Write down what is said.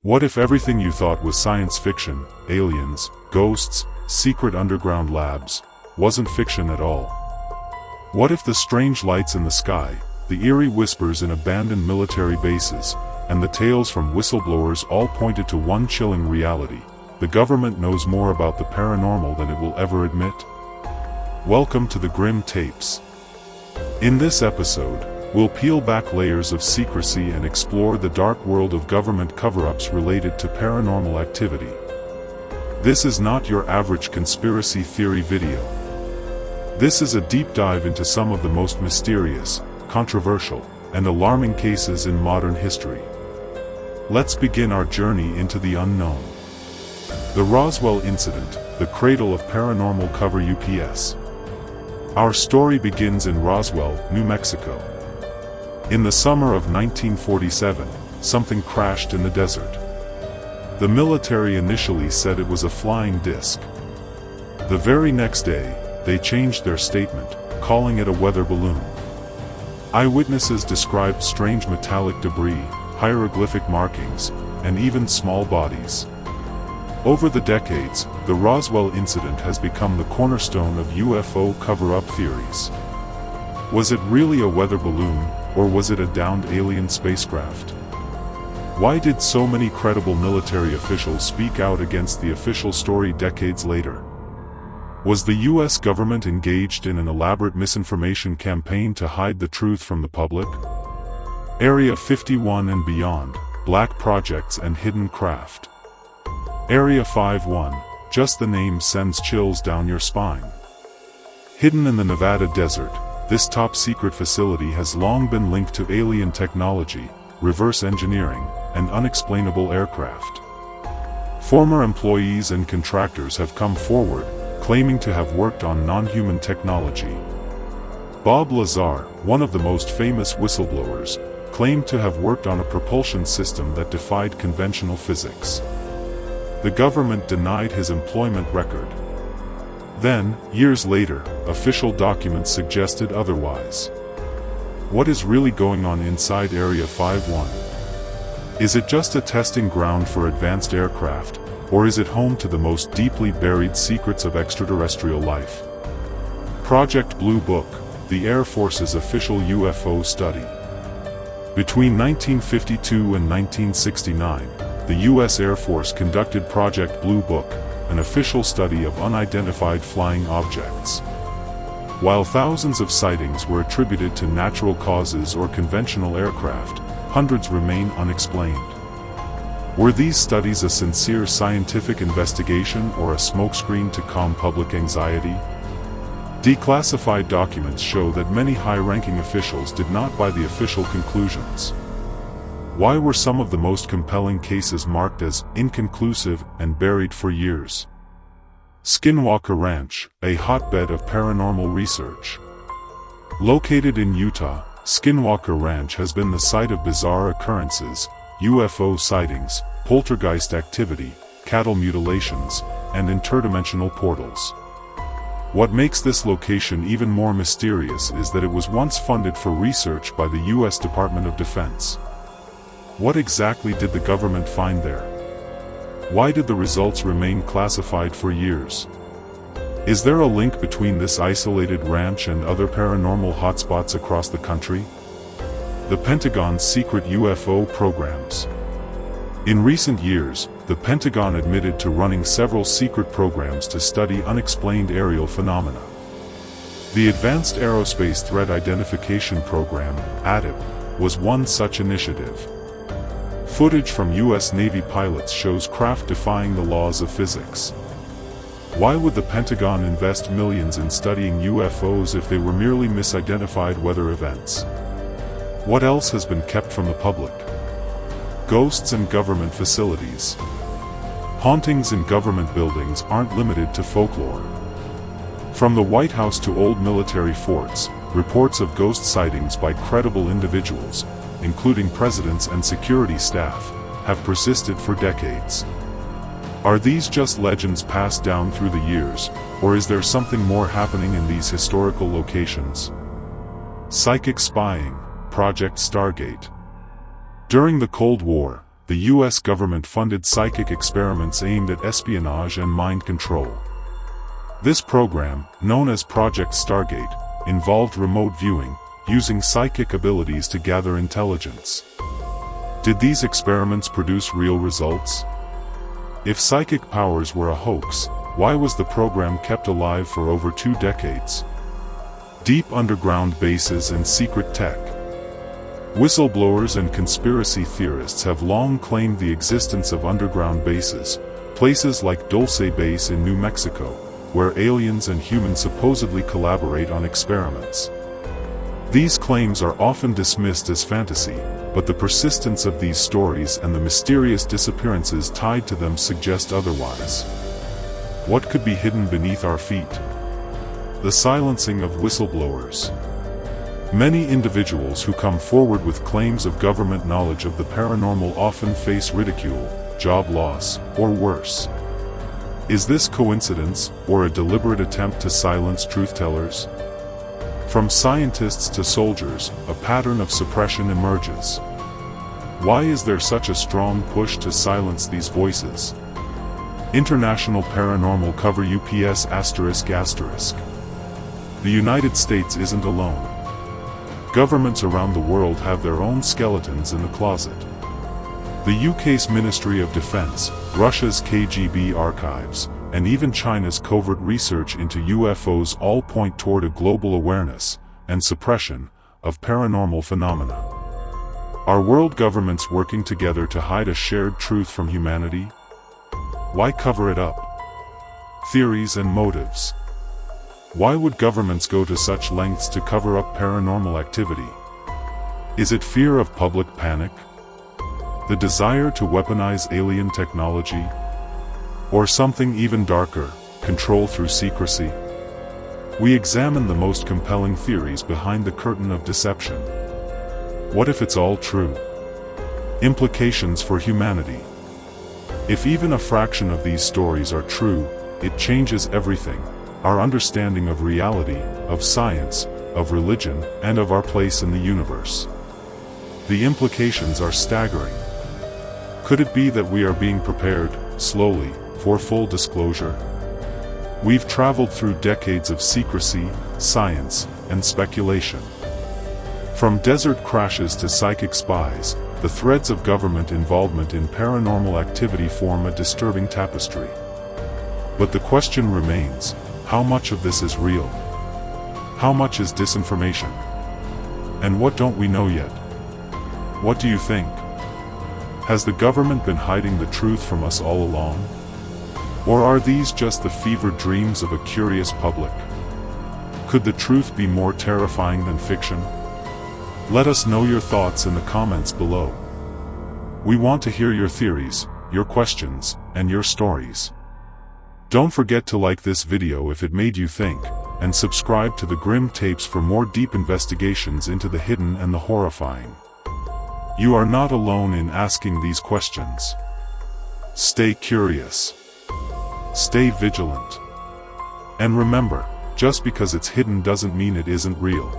What if everything you thought was science fiction, aliens, ghosts, secret underground labs, wasn't fiction at all? What if the strange lights in the sky, the eerie whispers in abandoned military bases, and the tales from whistleblowers all pointed to one chilling reality: the government knows more about the paranormal than it will ever admit? Welcome to the Grim Tapes. In this episode, we'll peel back layers of secrecy and explore the dark world of government cover-ups related to paranormal activity. This is not your average conspiracy theory video. This is a deep dive into some of the most mysterious, controversial, and alarming cases in modern history. Let's begin our journey into the unknown. The Roswell Incident, the cradle of paranormal cover UPS. Our story begins in Roswell, New Mexico. In the summer of 1947, something crashed in the desert. The military initially said it was a flying disc. The very next day, they changed their statement, calling it a weather balloon. Eyewitnesses described strange metallic debris, hieroglyphic markings, and even small bodies. Over the decades, the Roswell incident has become the cornerstone of UFO cover-up theories. Was it really a weather balloon, or was it a downed alien spacecraft? Why did so many credible military officials speak out against the official story decades later? Was the US government engaged in an elaborate misinformation campaign to hide the truth from the public? Area 51 and beyond, black projects and hidden craft. Area 51, just the name sends chills down your spine. Hidden in the Nevada desert, this top-secret facility has long been linked to alien technology, reverse engineering, and unexplainable aircraft. Former employees and contractors have come forward, claiming to have worked on non-human technology. Bob Lazar, one of the most famous whistleblowers, claimed to have worked on a propulsion system that defied conventional physics. The government denied his employment record. Then, years later, official documents suggested otherwise. What is really going on inside Area 51? Is it just a testing ground for advanced aircraft, or is it home to the most deeply buried secrets of extraterrestrial life? Project Blue Book, the Air Force's official UFO study. Between 1952 and 1969, the U.S. Air Force conducted Project Blue Book, an official study of unidentified flying objects. While thousands of sightings were attributed to natural causes or conventional aircraft, hundreds remain unexplained. Were these studies a sincere scientific investigation or a smokescreen to calm public anxiety? Declassified documents show that many high-ranking officials did not buy the official conclusions. Why were some of the most compelling cases marked as inconclusive and buried for years? Skinwalker Ranch, a hotbed of paranormal research. Located in Utah, Skinwalker Ranch has been the site of bizarre occurrences, UFO sightings, poltergeist activity, cattle mutilations, and interdimensional portals. What makes this location even more mysterious is that it was once funded for research by the U.S. Department of Defense. What exactly did the government find there? Why did the results remain classified for years? Is there a link between this isolated ranch and other paranormal hotspots across the country? The Pentagon's secret UFO programs. In recent years, the Pentagon admitted to running several secret programs to study unexplained aerial phenomena. The Advanced Aerospace Threat Identification Program, ATIP, was one such initiative. Footage from U.S. Navy pilots shows craft defying the laws of physics. Why would the Pentagon invest millions in studying UFOs if they were merely misidentified weather events? What else has been kept from the public? Ghosts and government facilities. Hauntings in government buildings aren't limited to folklore. From the White House to old military forts, reports of ghost sightings by credible individuals, including presidents and security staff, have persisted for decades. Are these just legends passed down through the years, or is there something more happening in these historical locations? Psychic spying, Project Stargate. During the Cold War, the US government funded psychic experiments aimed at espionage and mind control. This program, known as Project Stargate, involved remote viewing, using psychic abilities to gather intelligence. Did these experiments produce real results? If psychic powers were a hoax, why was the program kept alive for over 2 decades? Deep underground bases and secret tech. Whistleblowers and conspiracy theorists have long claimed the existence of underground bases, places like Dulce Base in New Mexico, where aliens and humans supposedly collaborate on experiments. These claims are often dismissed as fantasy, but the persistence of these stories and the mysterious disappearances tied to them suggest otherwise. What could be hidden beneath our feet? The silencing of whistleblowers. Many individuals who come forward with claims of government knowledge of the paranormal often face ridicule, job loss, or worse. Is this coincidence, or a deliberate attempt to silence truth-tellers? From scientists to soldiers, a pattern of suppression emerges. Why is there such a strong push to silence these voices? International Paranormal Cover UPS ***. The United States isn't alone. Governments around the world have their own skeletons in the closet. The UK's Ministry of Defense, Russia's KGB archives, and even China's covert research into UFOs all point toward a global awareness and suppression of paranormal phenomena. Are world governments working together to hide a shared truth from humanity? Why cover it up? Theories and motives. Why would governments go to such lengths to cover up paranormal activity? Is it fear of public panic? The desire to weaponize alien technology? Or something even darker, control through secrecy? We examine the most compelling theories behind the curtain of deception. What if it's all true? Implications for humanity. If even a fraction of these stories are true, it changes everything. Our understanding of reality, of science, of religion, and of our place in the universe. The implications are staggering. Could it be that we are being prepared, slowly, for full disclosure? We've traveled through decades of secrecy, science, and speculation. From desert crashes to psychic spies, the threads of government involvement in paranormal activity form a disturbing tapestry. But the question remains, how much of this is real? How much is disinformation? And what don't we know yet? What do you think? Has the government been hiding the truth from us all along? Or are these just the fevered dreams of a curious public? Could the truth be more terrifying than fiction? Let us know your thoughts in the comments below. We want to hear your theories, your questions, and your stories. Don't forget to like this video if it made you think, and subscribe to the Grim Tapes for more deep investigations into the hidden and the horrifying. You are not alone in asking these questions. Stay curious. Stay vigilant. And remember, just because it's hidden doesn't mean it isn't real.